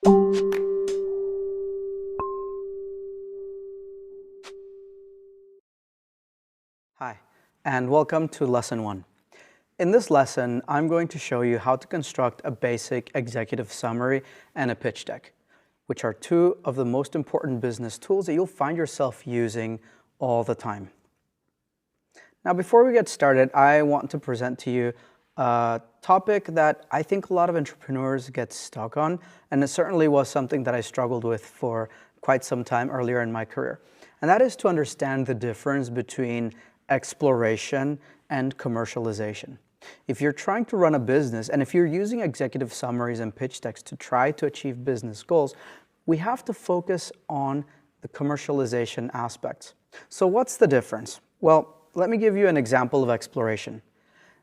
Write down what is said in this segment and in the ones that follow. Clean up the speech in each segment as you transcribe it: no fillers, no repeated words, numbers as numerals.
Hi, and welcome to Lesson 1. In this lesson, I'm going to show you how to construct a basic executive summary and a pitch deck, which are two of the most important business tools that you'll find yourself using all the time. Now, before we get started, I want to present to you a topic that I think a lot of entrepreneurs get stuck on, and it certainly was something that I struggled with for quite some time earlier in my career. And that is to understand the difference between exploration and commercialization. If you're trying to run a business, and if you're using executive summaries and pitch decks to try to achieve business goals, we have to focus on the commercialization aspects. So what's the difference? Well, let me give you an example of exploration.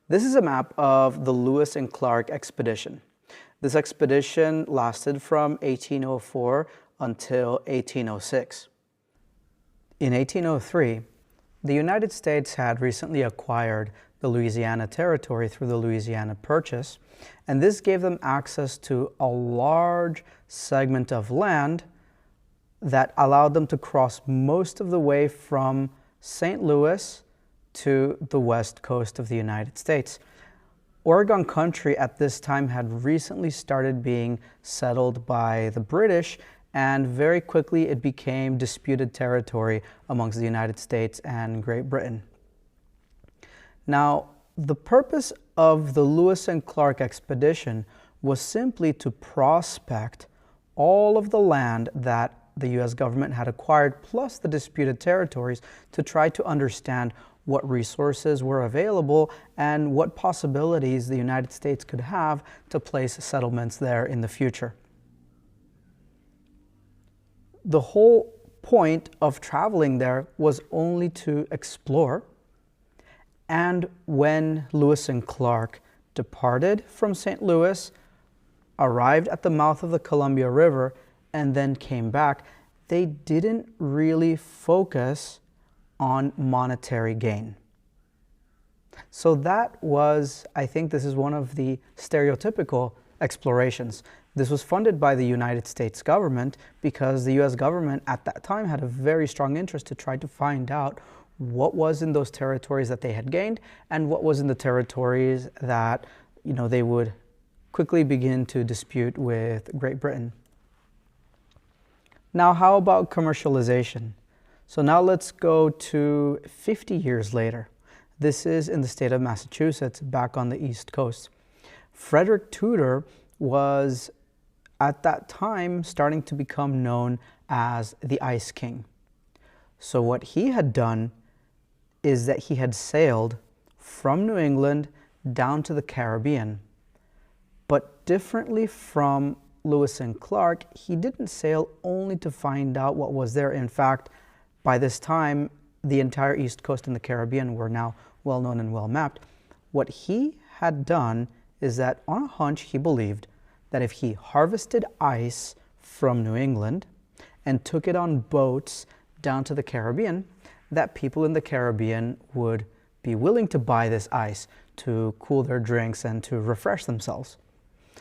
This is a map of the Lewis and Clark expedition. This expedition lasted from 1804 until 1806. In 1803, the United States had recently acquired the Louisiana Territory through the Louisiana Purchase, and this gave them access to a large segment of land that allowed them to cross most of the way from St. Louis to the west coast of the United States. Oregon country at this time had recently started being settled by the British, and very quickly it became disputed territory amongst the United States and Great Britain. Now, the purpose of the Lewis and Clark expedition was simply to prospect all of the land that the U.S. government had acquired, plus the disputed territories, to try to understand what resources were available and what possibilities the United States could have to place settlements there in the future. The whole point of traveling there was only to explore. And when Lewis and Clark departed from St. Louis, arrived at the mouth of the Columbia River, and then came back, they didn't really focus on monetary gain. So that was, I think this is one of the stereotypical explorations. This was funded by the United States government because the U.S. government at that time had a very strong interest to try to find out what was in those territories that they had gained and what was in the territories that, they would quickly begin to dispute with Great Britain. Now, how about commercialization? So now let's go to 50 years later. This is in the state of Massachusetts, back on the East Coast. Frederick Tudor was at that time starting to become known as the Ice King. So what he had done is that he had sailed from New England down to the Caribbean. But differently from Lewis and Clark, he didn't sail only to find out what was there. In fact, by this time, the entire East Coast and the Caribbean were now well known and well mapped. What he had done is that on a hunch, he believed that if he harvested ice from New England and took it on boats down to the Caribbean, that people in the Caribbean would be willing to buy this ice to cool their drinks and to refresh themselves.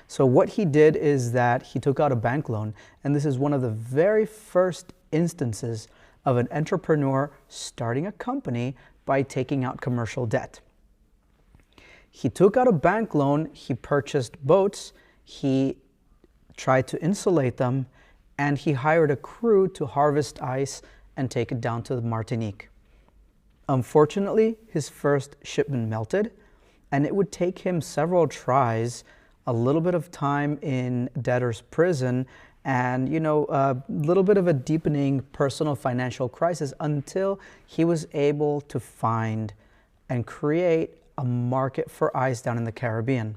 So what he did is that he took out a bank loan, and this is one of the very first instances of an entrepreneur starting a company by taking out commercial debt. He took out a bank loan, he purchased boats, he tried to insulate them, and he hired a crew to harvest ice and take it down to the Martinique. Unfortunately, his first shipment melted, and it would take him several tries, a little bit of time in debtor's prison, and a little bit of a deepening personal financial crisis until he was able to find and create a market for ice down in the Caribbean.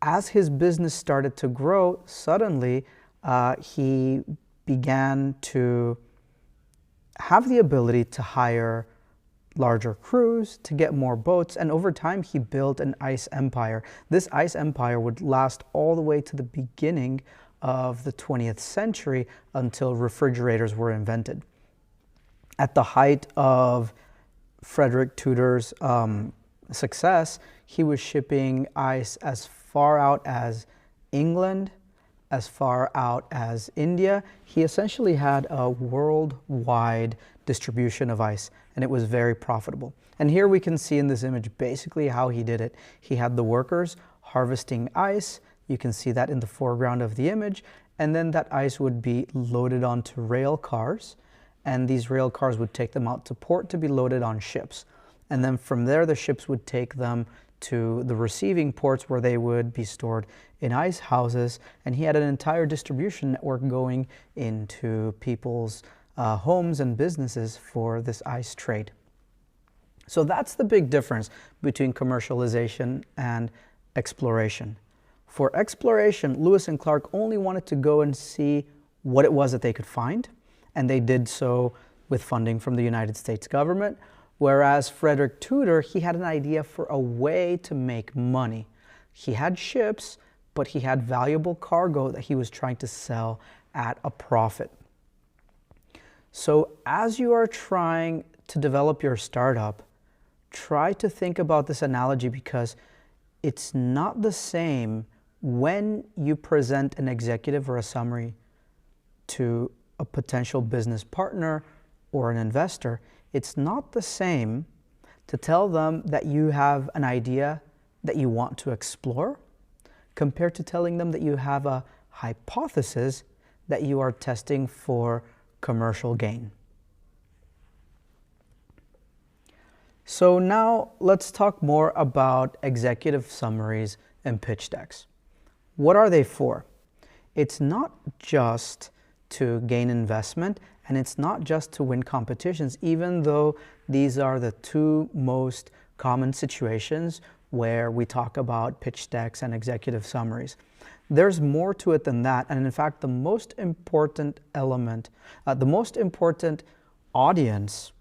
As his business started to grow, suddenly he began to have the ability to hire larger crews, to get more boats, and over time he built an ice empire. This ice empire would last all the way to the beginning of the 20th century until refrigerators were invented. At the height of Frederick Tudor's success, he was shipping ice as far out as England as far out as India. He essentially had a worldwide distribution of ice, and it was very profitable. And here we can see in this image basically how he did it. He had the workers harvesting ice. You can see that in the foreground of the image. And then that ice would be loaded onto rail cars. And these rail cars would take them out to port to be loaded on ships. And then from there, the ships would take them to the receiving ports where they would be stored in ice houses. And he had an entire distribution network going into people's homes and businesses for this ice trade. So that's the big difference between commercialization and exploration. For exploration, Lewis and Clark only wanted to go and see what it was that they could find, and they did so with funding from the United States government. Whereas Frederick Tudor, he had an idea for a way to make money. He had ships, but he had valuable cargo that he was trying to sell at a profit. So as you are trying to develop your startup, try to think about this analogy, because it's not the same when you present an executive or a summary to a potential business partner or an investor. It's not the same to tell them that you have an idea that you want to explore compared to telling them that you have a hypothesis that you are testing for commercial gain. So now let's talk more about executive summaries and pitch decks. What are they for? It's not just to gain investment, and it's not just to win competitions, even though these are the two most common situations where we talk about pitch decks and executive summaries. There's more to it than that, and in fact, the most important element, the most important audience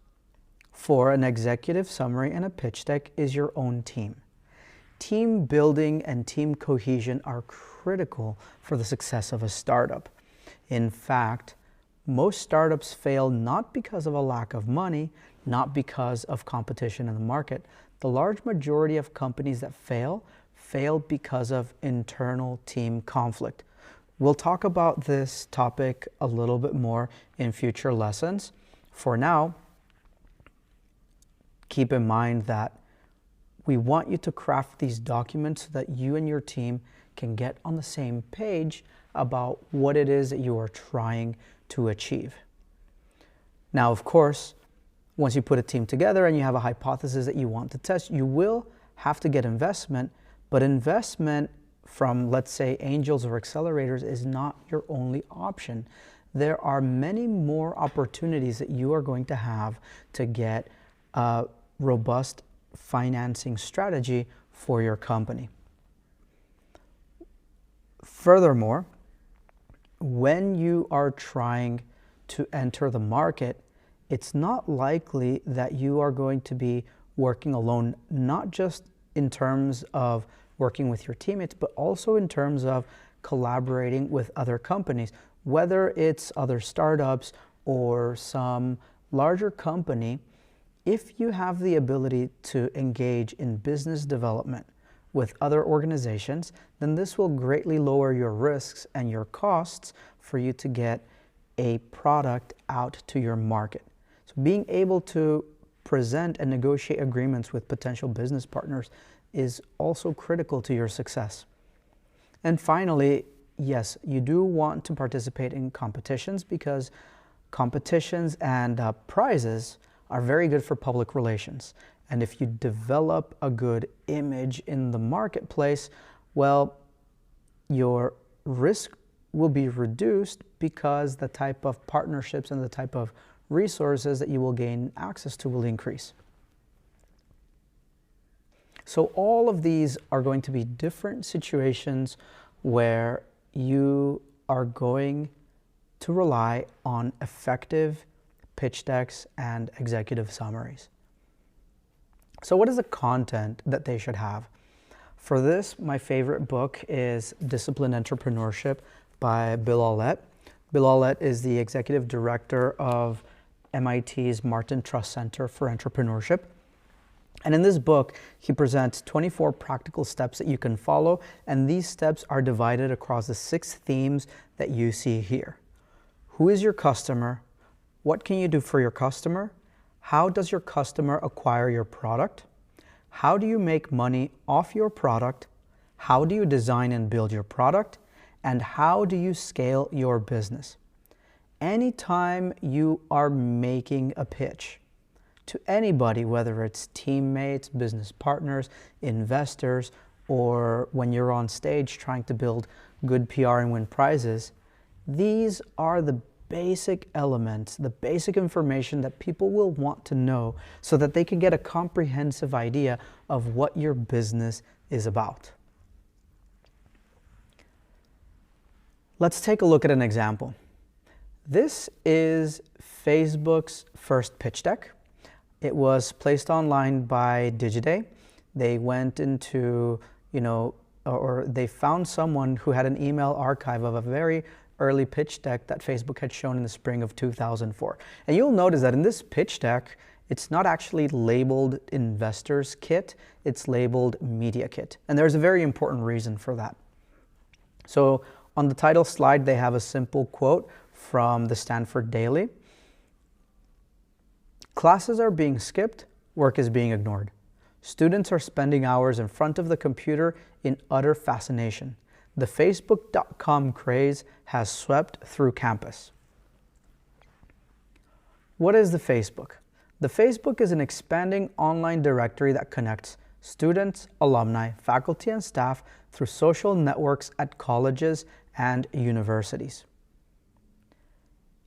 for an executive summary and a pitch deck is your own team. Team building and team cohesion are critical for the success of a startup. In fact, most startups fail not because of a lack of money, not because of competition in the market. The large majority of companies that fail because of internal team conflict. We'll talk about this topic a little bit more in future lessons. For now, keep in mind that we want you to craft these documents so that you and your team can get on the same page about what it is that you are trying to achieve. Now, of course, once you put a team together and you have a hypothesis that you want to test, you will have to get investment, but investment from, let's say, angels or accelerators is not your only option. There are many more opportunities that you are going to have to get a robust financing strategy for your company. Furthermore, when you are trying to enter the market, it's not likely that you are going to be working alone, not just in terms of working with your teammates, but also in terms of collaborating with other companies, whether it's other startups or some larger company. If you have the ability to engage in business development with other organizations, then this will greatly lower your risks and your costs for you to get a product out to your market. So being able to present and negotiate agreements with potential business partners is also critical to your success. And finally, yes, you do want to participate in competitions, because competitions and prizes are very good for public relations. And if you develop a good image in the marketplace, well, your risk will be reduced because the type of partnerships and the type of resources that you will gain access to will increase. So all of these are going to be different situations where you are going to rely on effective pitch decks and executive summaries. So what is the content that they should have? For this, my favorite book is Disciplined Entrepreneurship by Bill Aulet. Bill Aulet is the executive director of MIT's Martin Trust Center for Entrepreneurship. And in this book, he presents 24 practical steps that you can follow, and these steps are divided across the 6 themes that you see here. Who is your customer? What can you do for your customer? How does your customer acquire your product? How do you make money off your product? How do you design and build your product? And how do you scale your business? Anytime you are making a pitch to anybody, whether it's teammates, business partners, investors, or when you're on stage trying to build good PR and win prizes, these are the basic elements, the basic information that people will want to know so that they can get a comprehensive idea of what your business is about. Let's take a look at an example. This is Facebook's first pitch deck. It was placed online by Digiday. They went into, or they found someone who had an email archive of a very early pitch deck that Facebook had shown in the spring of 2004. And you'll notice that in this pitch deck, it's not actually labeled Investors Kit, it's labeled Media Kit. And there's a very important reason for that. So on the title slide, they have a simple quote from the Stanford Daily. Classes are being skipped, work is being ignored. Students are spending hours in front of the computer in utter fascination. The Facebook.com craze has swept through campus. What is the Facebook? The Facebook is an expanding online directory that connects students, alumni, faculty, and staff through social networks at colleges and universities.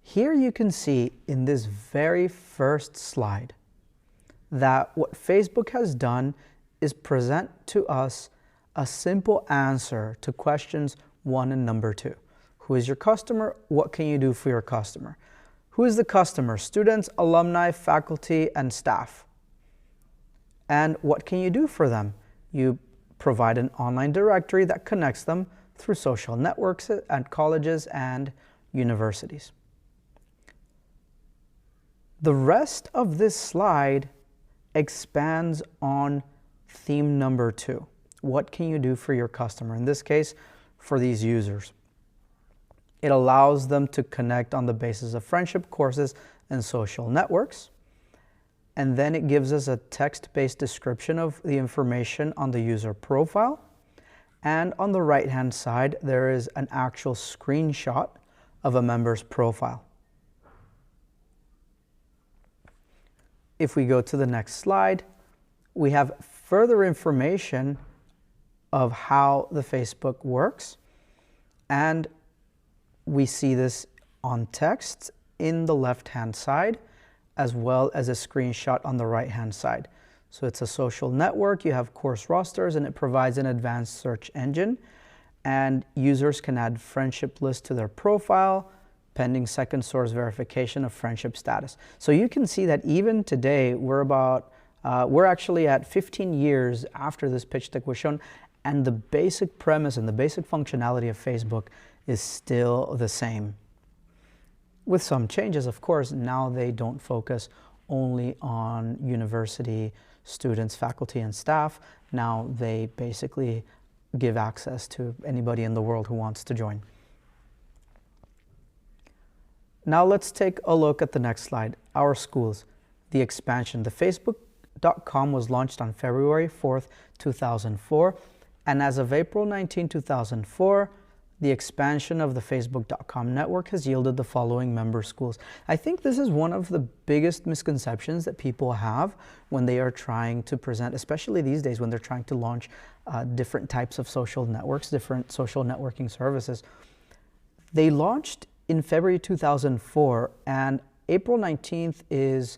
Here you can see in this very first slide that what Facebook has done is present to us a simple answer to questions 1 and number 2. Who is your customer? What can you do for your customer? Who is the customer? Students, alumni, faculty, and staff. And what can you do for them? You provide an online directory that connects them through social networks at colleges and universities. The rest of this slide expands on theme number 2. What can you do for your customer? In this case, for these users. It allows them to connect on the basis of friendship courses and social networks. And then it gives us a text-based description of the information on the user profile. And on the right-hand side, there is an actual screenshot of a member's profile. If we go to the next slide, we have further information of how the Facebook works. And we see this on text in the left-hand side, as well as a screenshot on the right-hand side. So it's a social network, you have course rosters, and it provides an advanced search engine. And users can add friendship lists to their profile, pending second source verification of friendship status. So you can see that even today, we're actually at 15 years after this pitch deck was shown, and the basic premise and the basic functionality of Facebook is still the same. With some changes, of course. Now they don't focus only on university students, faculty, and staff. Now they basically give access to anybody in the world who wants to join. Now let's take a look at the next slide. Our schools, the expansion. The Facebook.com was launched on February 4th, 2004. And as of April 19, 2004, the expansion of the Facebook.com network has yielded the following member schools. I think this is one of the biggest misconceptions that people have when they are trying to present, especially these days when they're trying to launch different types of social networks, different social networking services. They launched in February 2004, and April 19th is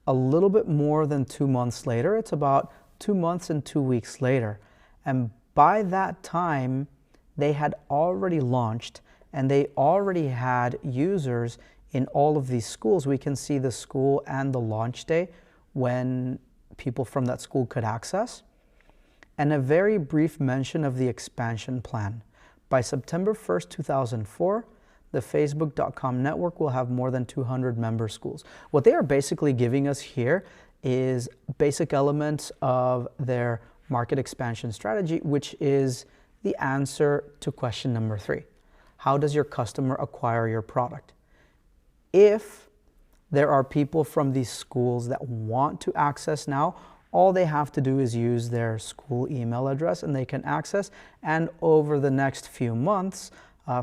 a little bit more than 2 months later. It's about 2 months and 2 weeks later. And by that time, they had already launched and they already had users in all of these schools. We can see the school and the launch day when people from that school could access. And a very brief mention of the expansion plan. By September 1st, 2004, the Facebook.com network will have more than 200 member schools. What they are basically giving us here is basic elements of their market expansion strategy, which is the answer to question number 3. How does your customer acquire your product? If there are people from these schools that want to access now, all they have to do is use their school email address and they can access. And over the next few months,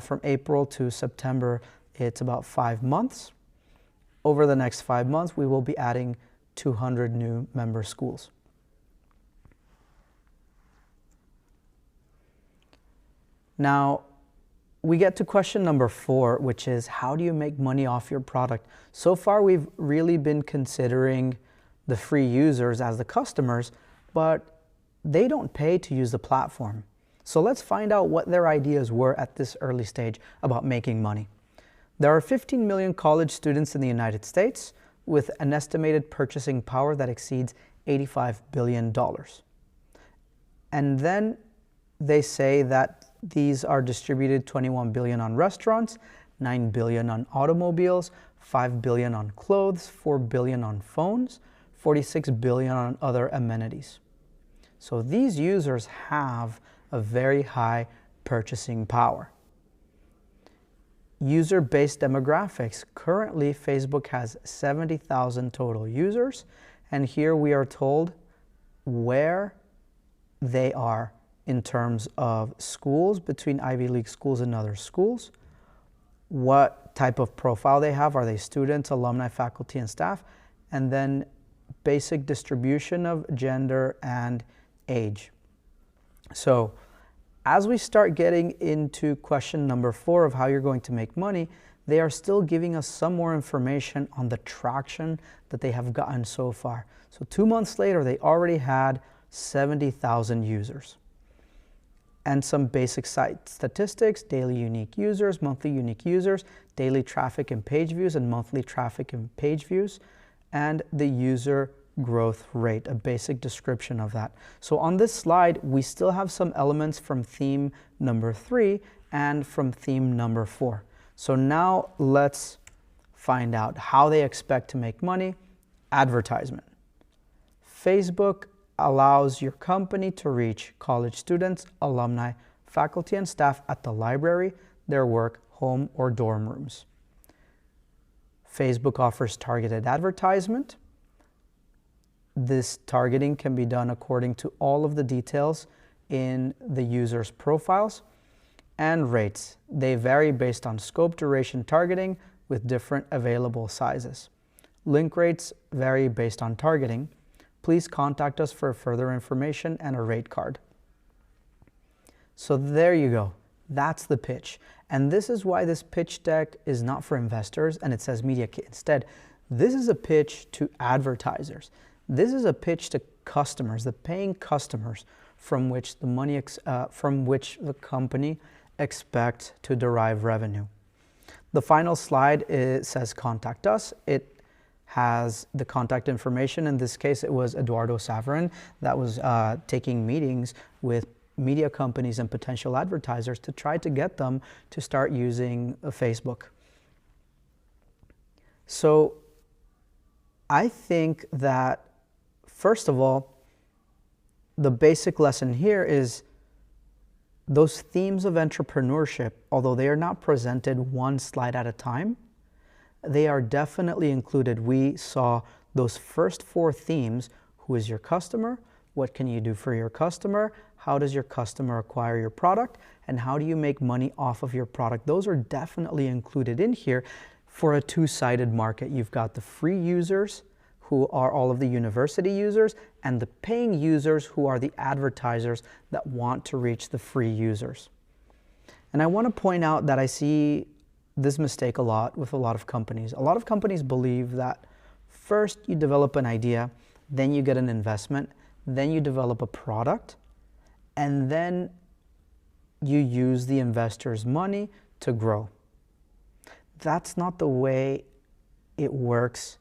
from April to September, it's about 5 months. Over the next 5 months, we will be adding 200 new member schools. Now, we get to question number 4, which is how do you make money off your product? So far, we've really been considering the free users as the customers, but they don't pay to use the platform. So let's find out what their ideas were at this early stage about making money. There are 15 million college students in the United States with an estimated purchasing power that exceeds $85 billion. And then they say that these are distributed 21 billion on restaurants, 9 billion on automobiles, 5 billion on clothes, 4 billion on phones, 46 billion on other amenities. So these users have a very high purchasing power. User-based demographics. Currently, Facebook has 70,000 total users, and here we are told where they are in terms of schools, between Ivy League schools and other schools, what type of profile they have, are they students, alumni, faculty, and staff, and then basic distribution of gender and age. So as we start getting into question number 4 of how you're going to make money, they are still giving us some more information on the traction that they have gotten so far. So 2 months later, they already had 70,000 users. And some basic site statistics: daily unique users, monthly unique users, daily traffic and page views, and monthly traffic and page views, and the user growth rate, a basic description of that. So on this slide, we still have some elements from theme number 3 and from theme number 4. So now let's find out how they expect to make money. Advertisement. Facebook allows your company to reach college students, alumni, faculty, and staff at the library, their work, home, or dorm rooms. Facebook offers targeted advertisement. This targeting can be done according to all of the details in the user's profiles. And rates. They vary based on scope, duration, targeting, with different available sizes. Link rates vary based on targeting. Please contact us for further information and a rate card. So there you go. That's the pitch. And this is why this pitch deck is not for investors and it says Media Kit. Instead, this is a pitch to advertisers. This is a pitch to customers, the paying customers from which the company expects to derive revenue. The final slide says contact us. It has the contact information. In this case, it was Eduardo Saverin that was taking meetings with media companies and potential advertisers to try to get them to start using Facebook. So I think that, first of all, the basic lesson here is those themes of entrepreneurship, although they are not presented one slide at a time, they are definitely included. We saw those first 4 themes: who is your customer, what can you do for your customer, how does your customer acquire your product, and how do you make money off of your product. Those are definitely included in here for a 2-sided market. You've got the free users, who are all of the university users, and the paying users, who are the advertisers that want to reach the free users. And I want to point out that I see this mistake a lot with a lot of companies. A lot of companies believe that first you develop an idea, then you get an investment, then you develop a product, and then you use the investor's money to grow. That's not the way it works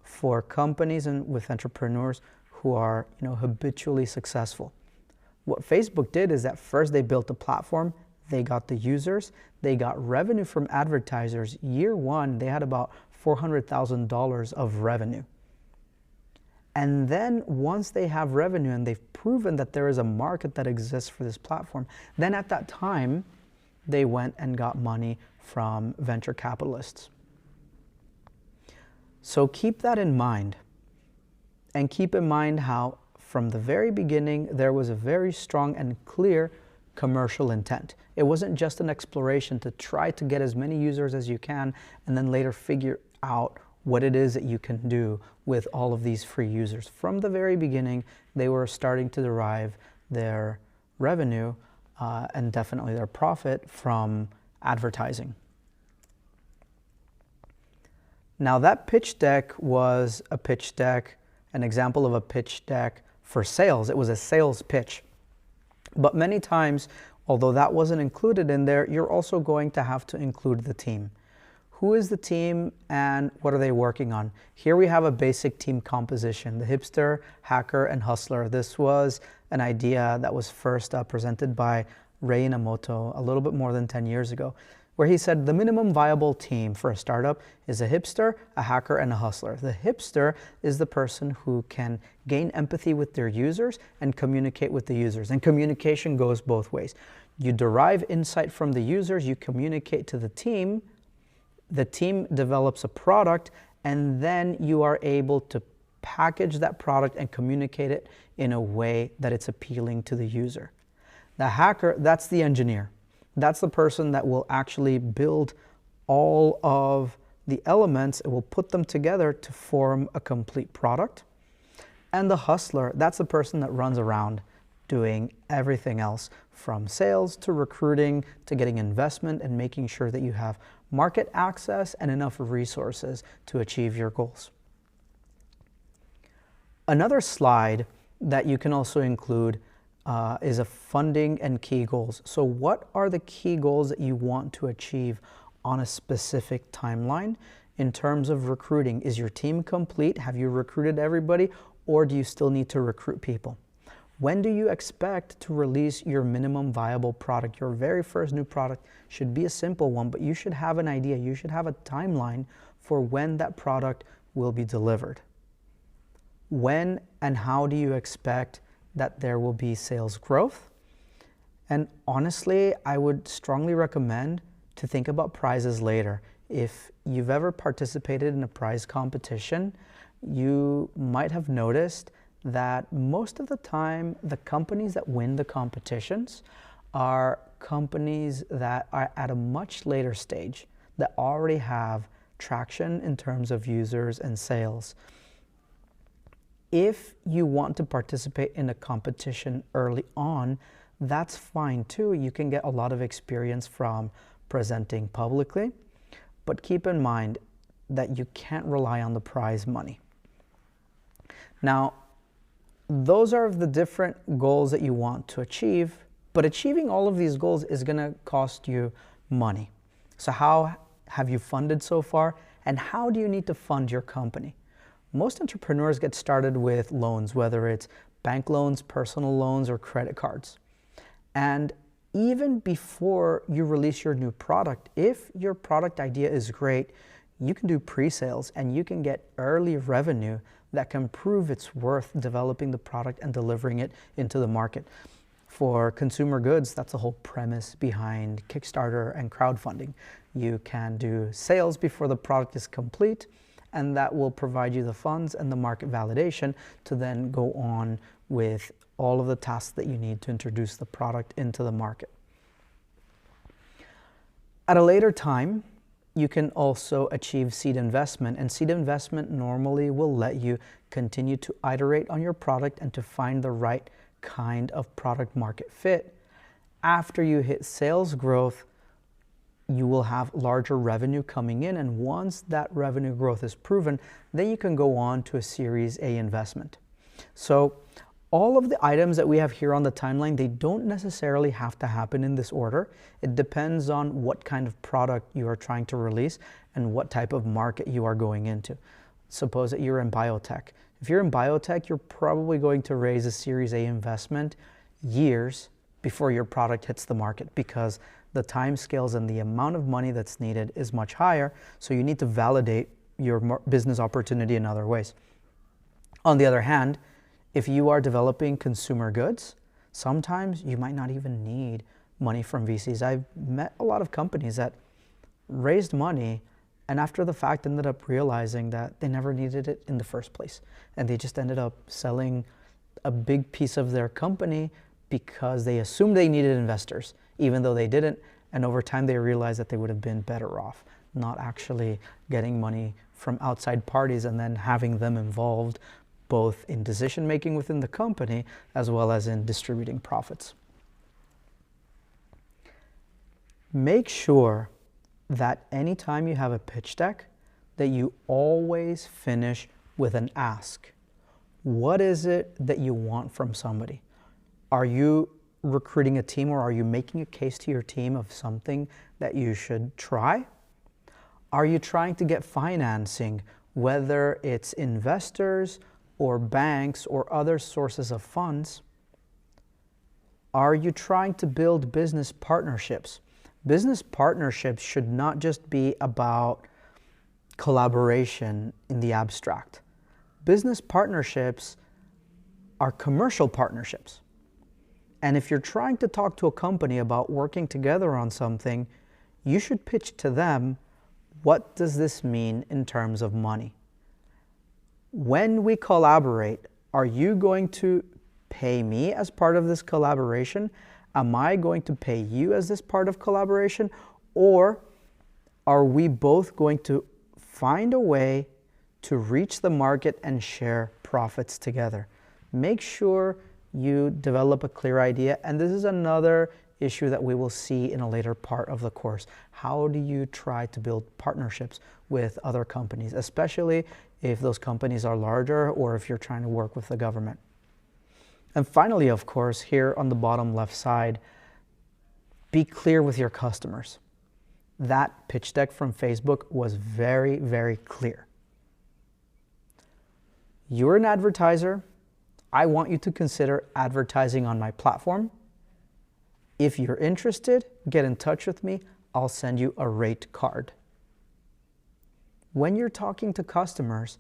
for companies and with entrepreneurs who are, habitually successful. What Facebook did is that first they built a platform, they got the users, they got revenue from advertisers. Year 1, they had about $400,000 of revenue. And then once they have revenue and they've proven that there is a market that exists for this platform, then at that time, they went and got money from venture capitalists. So keep that in mind. And keep in mind how from the very beginning, there was a very strong and clear commercial intent. It wasn't just an exploration to try to get as many users as you can and then later figure out what it is that you can do with all of these free users. From the very beginning, they were starting to derive their revenue and definitely their profit from advertising. Now that pitch deck was a pitch deck, an example of a pitch deck for sales. It was a sales pitch. But many times, although that wasn't included in there, you're also going to have to include the team. Who is the team and what are they working on? Here we have a basic team composition, the hipster, hacker, and hustler. This was an idea that was first presented by Rei Inamoto a little bit more than 10 years ago, where he said the minimum viable team for a startup is a hipster, a hacker, and a hustler. The hipster is the person who can gain empathy with their users and communicate with the users. And communication goes both ways. You derive insight from the users, you communicate to the team develops a product, and then you are able to package that product and communicate it in a way that it's appealing to the user. The hacker, that's the engineer. That's the person that will actually build all of the elements and will put them together to form a complete product. And the hustler, that's the person that runs around doing everything else from sales to recruiting to getting investment and making sure that you have market access and enough resources to achieve your goals. Another slide that you can also include is a funding and key goals. So what are the key goals that you want to achieve on a specific timeline in terms of recruiting? Is your team complete? Have you recruited everybody, or do you still need to recruit people? When do you expect to release your minimum viable product? Your very first new product should be a simple one, but you should have an idea. You should have a timeline for when that product will be delivered. When and how do you expect that there will be sales growth? And honestly, I would strongly recommend to think about prizes later. If you've ever participated in a prize competition, you might have noticed that most of the time, the companies that win the competitions are companies that are at a much later stage, that already have traction in terms of users and sales. If you want to participate in a competition early on, that's fine too. You can get a lot of experience from presenting publicly, but keep in mind that you can't rely on the prize money. Now, those are the different goals that you want to achieve, but achieving all of these goals is going to cost you money. So how have you funded so far, and how do you need to fund your company? Most entrepreneurs get started with loans, whether it's bank loans, personal loans, or credit cards. And even before you release your new product, if your product idea is great, you can do pre-sales and you can get early revenue that can prove it's worth developing the product and delivering it into the market. For consumer goods, that's the whole premise behind Kickstarter and crowdfunding. You can do sales before the product is complete, and that will provide you the funds and the market validation to then go on with all of the tasks that you need to introduce the product into the market. At a later time, you can also achieve seed investment, and seed investment normally will let you continue to iterate on your product and to find the right kind of product market fit. After you hit sales growth, you will have larger revenue coming in, and once that revenue growth is proven, then you can go on to a Series A investment. So all of the items that we have here on the timeline, they don't necessarily have to happen in this order. It depends on what kind of product you are trying to release and what type of market you are going into. Suppose that you're in biotech. If you're in biotech, you're probably going to raise a Series A investment years before your product hits the market, because the time scales and the amount of money that's needed is much higher, so you need to validate your business opportunity in other ways. On the other hand, if you are developing consumer goods, sometimes you might not even need money from VCs. I've met a lot of companies that raised money and after the fact ended up realizing that they never needed it in the first place. And they just ended up selling a big piece of their company because they assumed they needed investors, even though they didn't. And over time, they realized that they would have been better off not actually getting money from outside parties and then having them involved both in decision making within the company as well as in distributing profits. Make sure that anytime you have a pitch deck, that you always finish with an ask. What is it that you want from somebody? Are you recruiting a team, or are you making a case to your team of something that you should try? Are you trying to get financing, whether it's investors or banks or other sources of funds? Are you trying to build business partnerships? Business partnerships should not just be about collaboration in the abstract. Business partnerships are commercial partnerships. And if you're trying to talk to a company about working together on something, you should pitch to them, what does this mean in terms of money? When we collaborate, are you going to pay me as part of this collaboration? Am I going to pay you as this part of collaboration? Or are we both going to find a way to reach the market and share profits together? Make sure you develop a clear idea. And this is another issue that we will see in a later part of the course. How do you try to build partnerships with other companies, especially if those companies are larger or if you're trying to work with the government? And finally, of course, here on the bottom left side, be clear with your customers. That pitch deck from Facebook was very, very clear. You're an advertiser. I want you to consider advertising on my platform. If you're interested, get in touch with me. I'll send you a rate card. When you're talking to customers,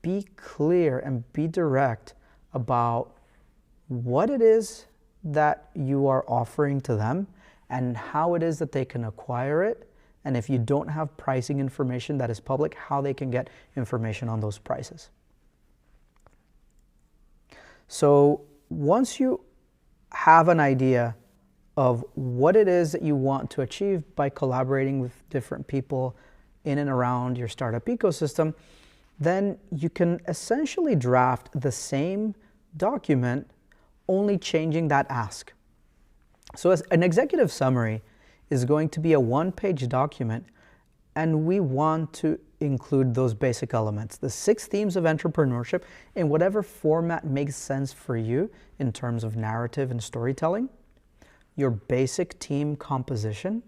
be clear and be direct about what it is that you are offering to them and how it is that they can acquire it. And if you don't have pricing information that is public, how they can get information on those prices. So once you have an idea of what it is that you want to achieve by collaborating with different people in and around your startup ecosystem, then you can essentially draft the same document, only changing that ask. So as an executive summary is going to be a one-page document, and we want to include those basic elements, the 6 themes of entrepreneurship in whatever format makes sense for you in terms of narrative and storytelling, your basic team composition,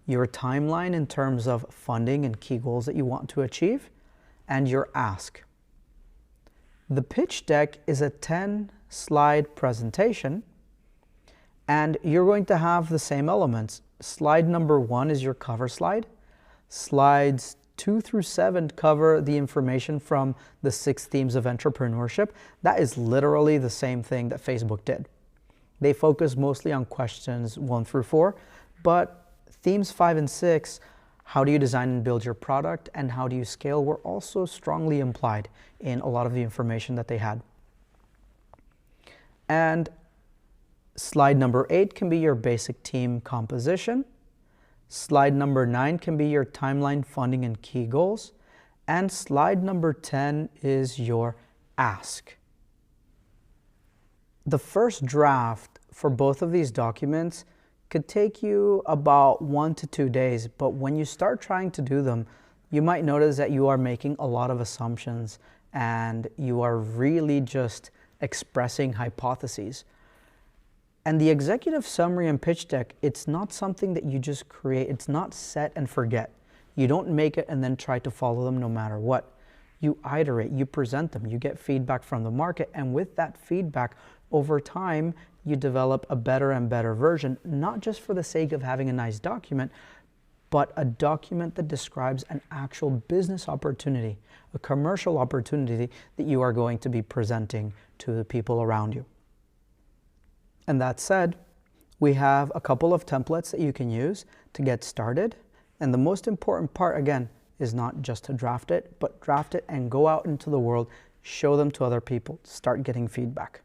your timeline in terms of funding and key goals that you want to achieve, and your ask. The pitch deck is a 10-slide presentation, and you're going to have the same elements. Slide number 1 is your cover slide. Slides 2 through 7 cover the information from the 6 themes of entrepreneurship. That is literally the same thing that Facebook did. They focus mostly on questions 1 through 4, but themes 5 and 6, how do you design and build your product and how do you scale, were also strongly implied in a lot of the information that they had. And slide number 8 can be your basic team composition. Slide number 9 can be your timeline, funding, and key goals. And slide number 10 is your ask. The first draft for both of these documents could take you about 1 to 2 days, but when you start trying to do them, you might notice that you are making a lot of assumptions and you are really just expressing hypotheses. And the executive summary and pitch deck, it's not something that you just create. It's not set and forget. You don't make it and then try to follow them no matter what. You iterate, you present them, you get feedback from the market, and with that feedback, over time, you develop a better and better version, not just for the sake of having a nice document, but a document that describes an actual business opportunity, a commercial opportunity that you are going to be presenting to the people around you. And that said, we have a couple of templates that you can use to get started. And the most important part, again, is not just to draft it, but draft it and go out into the world, show them to other people, start getting feedback.